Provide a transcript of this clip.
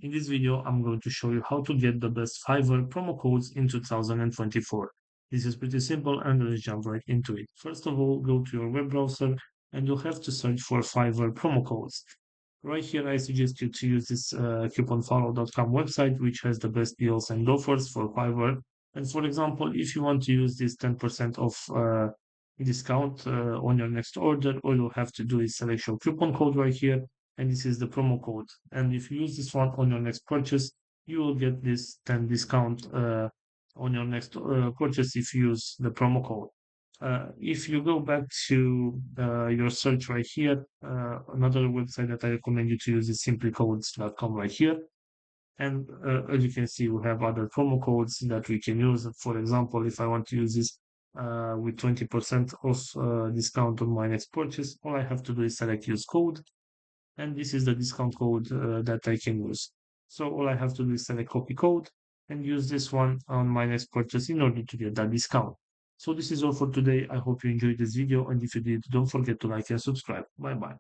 In this video, I'm going to show you how to get the best Fiverr promo codes in 2024. This is pretty simple and let's jump right into it. First of all, go to your web browser and you'll have to search for Fiverr promo codes. Right here, I suggest you to use this couponfollow.com website, which has the best deals and offers for Fiverr. And for example, if you want to use this 10% off discount on your next order, all you'll have to do is select your coupon code right here, and this is the promo code. And if you use this one on your next purchase, you will get this 10 discount on your next purchase if you use the promo code. If you go back to your search right here, another website that I recommend you to use is simplycodes.com right here. And as you can see, we have other promo codes that we can use. For example, if I want to use this with 20% off discount on my next purchase, all I have to do is select use code. And this is the discount code that I can use. So all I have to do is select copy code and use this one on my next purchase in order to get that discount. So this is all for today. I hope you enjoyed this video, and if you did, don't forget to like and subscribe. Bye bye.